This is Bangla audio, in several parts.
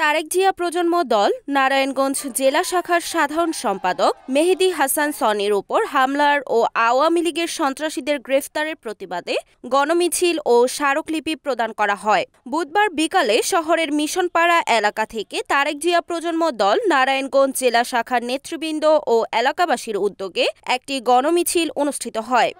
তারেক জিয়া প্রজন্ম দল নারায়ণগঞ্জ জেলা শাখার সাধারণ সম্পাদক মেহেদী হাসান সনির উপর হামলার ও আওয়ামী লীগের সন্ত্রাসীদের গ্রেফতারের প্রতিবাদে গণমিছিল ও স্মারকলিপি প্রদান করা হয়। বুধবার বিকালে শহরের মিশনপাড়া এলাকা থেকে তারেক জিয়া প্রজন্ম দল নারায়ণগঞ্জ জেলা শাখার নেতৃবৃন্দ ও এলাকাবাসীর উদ্যোগে একটি গণমিছিল অনুষ্ঠিত হয়।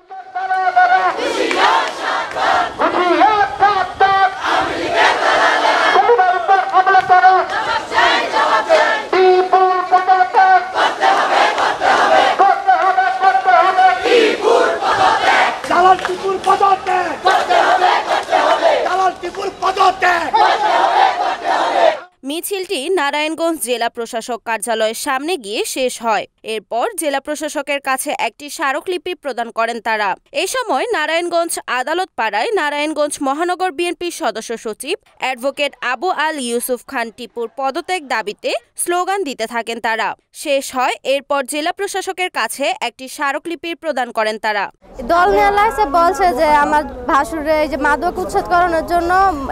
মিছিলটি নারায়ণগঞ্জ জেলা প্রশাসক কার্যালয়ের সামনে গিয়ে শেষ হয়। এরপর জেলা প্রশাসকের কাছে একটি স্মারকলিপি প্রদান করেন তারা। এ সময় নারায়ণগঞ্জ আদালত পাড়ায় নারায়ণগঞ্জ মহানগর বিএনপির সদস্য সচিব অ্যাডভোকেট আবু আল ইউসুফ খান টিপুর পদত্যাগ দাবিতে স্লোগান দিতে থাকেন তারা। শেষ হয়। এরপর জেলা প্রশাসকের কাছে একটি স্মারকলিপি প্রদান করেন তারা। দল নেলাইছে বলছে যে আমার ভাসুরে যে মাদক উচ্ছেদ করানোর জন্য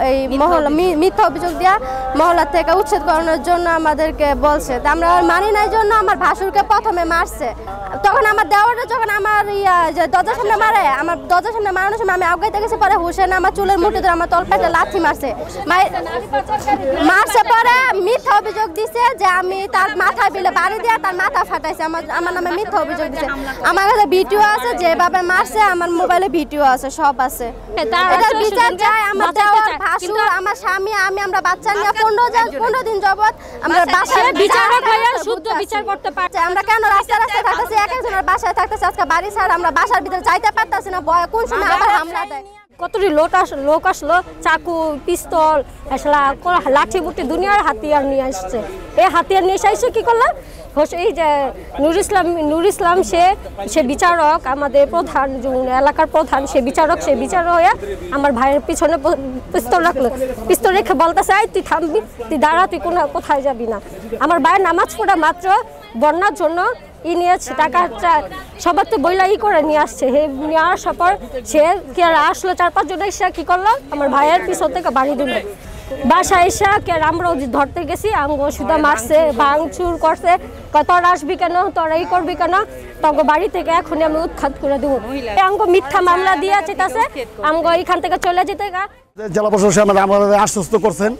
এই মহল্লা মিথ্যা অভিযোগ দেওয়া মহল্লা থেকে উচ্ছেদ করানোর জন্য আমাদেরকে বলছে। আমরা মানি নাই জন্য আমার ভাসুরকে প্রথমে মারছে। তখন আমার দেওয়াটা যখন আমার যে দরজার সামনে মারে, আমার দরজার সামনে মারানোর সময় আমি আগাইতে গেছি, পরে হুসেন আমার চুলের মুঠি ধরে আমার তলপেটে লাথি মারছে। মারছে পরে মিথ্যা অভিযোগ দিছে যে আমি তার মাথায় বিলে বাড়ি দিয়ে তার মাথা ফাটাইছে। আমার নামে মিথ্যা অভিযোগ দিছে। আমার কাছে ভিডিও আছে, যেভাবে মারছে আমার মোবাইলে ভিডিও আছে, সব আছে। এটার বিচার চাই। আমার দেওয়ার ভাসুর, আমার স্বামী, আমরা বাচ্চা নিয়ে 15 দিন যাবত আমরা বাসায় বিচারক হয়ে শুদ্ধ বিচার করতে পারছি। আমরা কেন রাস্তায় থাকতেছি, এক একজনের বাসায় থাকতেছি, আজকে বাড়ি ছাড়া আমরা বাসার ভিতরে যাইতে পারতেছি না। ভয় কোন সময় আবার হামলা দেয়। কতটি লোক আসলো, চাকু, পিস্তল, লাঠি বুটি দুনিয়ার হাতিয়ার নিয়ে আসছে। এই হাতিয়ার নিয়ে এসে কি করলাম, এই যে নুর ইসলাম সে বিচারক, আমাদের প্রধান এলাকার প্রধান, সে বিচারক হয়ে আমার ভাইয়ের পিছনে পিস্তল রাখলো। পিস্তল রেখে বলতেছে, তুই থামবি, তুই দাঁড়া, তুই কোথায় যাবি না। আমার ভাইয়ের নামাজ পড়া মাত্র বন্যার জন্য নিয়েছে টাকা সবার তো বইলা করে নিয়ে আসছে। নিয়ে আসার পর সে কে আসলো 4-5 জন এসে কি করলো, আমার ভাইয়ের পিছন থেকে বাড়ি দিল। বাসায় এসে কে আমরাও ধরতে গেছি, আমগো সুদা মারছে, ভাঙচুর করছে, তোরা আসবি কেন, তোরা করবি কেন, তখন বাড়ি থেকে এখনই আমি উৎখাত করে দেবো। আমগো মিথ্যা মামলা দিয়ে যেতেছে, আমগো এখান থেকে চলে যেতে। জেলা প্রশাসন আমাদের আশ্বস্ত করছেন।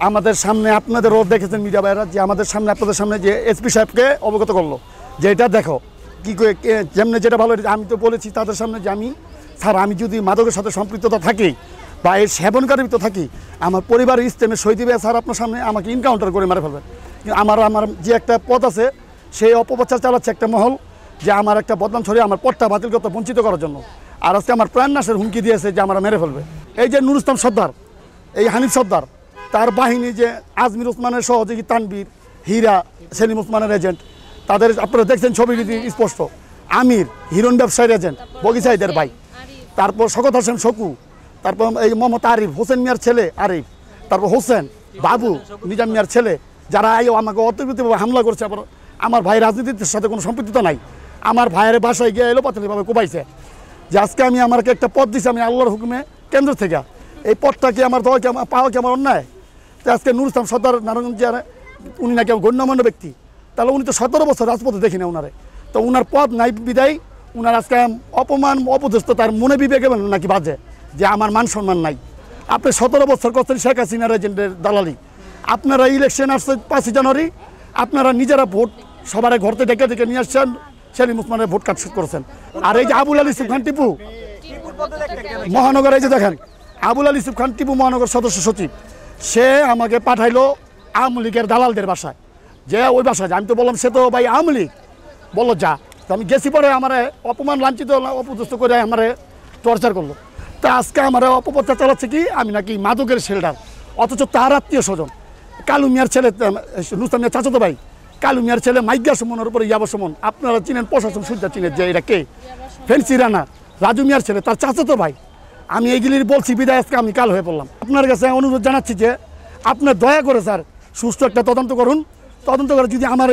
আমাদের সামনে আপনাদেরও দেখেছেন মিডিয়া ভাইরা, যে আমাদের সামনে আপনাদের সামনে যে এসপি সাহেবকে অবগত করলো যে এটা দেখো কি করে যেমনি যেটা ভালো। আমি তো বলেছি তাদের সামনে যে আমি যদি মাদকের সাথে সম্পৃক্ততা থাকি বা এর সেবনকারী তো থাকি, আমার পরিবারের ইস্তেমে সই দিবে স্যার, আপনার সামনে আমাকে ইনকাউন্টার করে মারে ফেলবেন। আমার যে একটা পদ আছে, সেই অপপ্রচার চালাচ্ছে একটা মহল, যে আমার একটা বদনাম ছড়িয়ে আমার পদটা বাতিল করতে বঞ্চিত করার জন্য। আর আজকে আমার প্রাণনাশের হুমকি দিয়েছে যে আমরা মেরে ফেলবে। এই যে নুর ইসলাম সর্দার, এই হানিফ সর্দার, তার বাহিনী যে আজমির ওসমানের সহযোগী তানবীর, হীরা, সেলিম ওসমানের এজেন্ট, তাদের আপনারা দেখছেন ছবি স্পষ্ট। আমির হিরণ ব্যবসায়ীর এজেন্ট, বগিচাইদের ভাই, তারপর শকত হোসেন শকু, তারপর এই মোহাম্মদ আরিফ, হোসেন মিয়ার ছেলে আরিফ, তারপর হোসেন, বাবু, নিজাম মিয়ার ছেলে, যারা আমাকে অতর্কিতভাবে হামলা করছে। আমার ভাই রাজনীতির সাথে কোনো সম্পৃক্ততা নাই। আমার ভাইয়ের বাসায় গিয়ে এলোপাতালিভাবে কোবাইছে। যে আজকে আমাকে একটা পদ দিচ্ছে, আমি আল্লাহর হুকুমে কেন্দ্র থেকে, এই পদটা কি আমার দেওয়া, পাওয়া কি আমার অন্যায়? তো আজকে নুর ইসলাম সর্দার নারায়ণগঞ্জ, উনি নাকি গণ্যমান্য ব্যক্তি, তাহলে উনি তো 17 বছর রাজপথে দেখি না ওনারে। তো ওনার পদ নাই বিদায় ওনার আজকে অপমান অপদস্থ তার মনে বিবেকে নাকি বাজে যে আমার মান সম্মান নাই। আপনি 17 বছর করছেন শেখ হাসিনার এজেন্টের দালালি। আপনারা ইলেকশন আসছে 5 জানুয়ারি, আপনারা নিজেরা ভোট সবার ঘরতে ডেকে নিয়ে আসছেন, সেলিম ওসমানের ভোট কাটছুট করেছেন। আর এই যে আবুল আলী ইউসুফ খান টিপু মহানগর, এই যে দেখেন আবুল আলী ইউসুফ খান টিপু মহানগর সদস্য সচিব, সে আমাকে পাঠাইলো আওয়ামী লীগের দালালদের বাসায়। যে ওই বাসায় আমি তো বললাম সে তো ভাই আওয়ামী লীগ, বললো যা। তো আমি গেছি, পরে আমার অপমান লাঞ্ছিত অপদস্থ করে আমার টর্চার করলো। তা আজকে আমার অপপ্রচার চালাচ্ছে কি আমি নাকি মাদকের শেল্টার, অথচ তার আত্মীয় স্বজন কালু মিয়ার ছেলে, নুসরাত মিয়ার চাচাতো ভাই কালু মিয়ার ছেলে মাইগা সুমনের উপরে ইয়াবা সুমন, আপনারা চিনেন, প্রশাসন সুবিধা চিনেন যে এটা কে, ফেন্সি রানা, রাজু মিয়ার ছেলে, তার চাচাতো ভাই। আমি এইগুলির বলছি বিদায় আজকে আমি কাল হয়ে পড়লাম। আপনার কাছে অনুরোধ জানাচ্ছি যে আপনার দয়া করে স্যার সুষ্ঠু একটা তদন্ত করুন। তদন্ত করে যদি আমার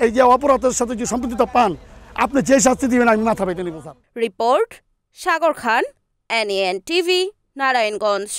এই যে অপরাধের সাথে যদি সম্পৃক্ততা পান, আপনি যে শাস্তি দিবেন আমি মাথা পেতে নেব স্যার। রিপোর্ট সাগর খান, NAN TV, নারায়ণগঞ্জ।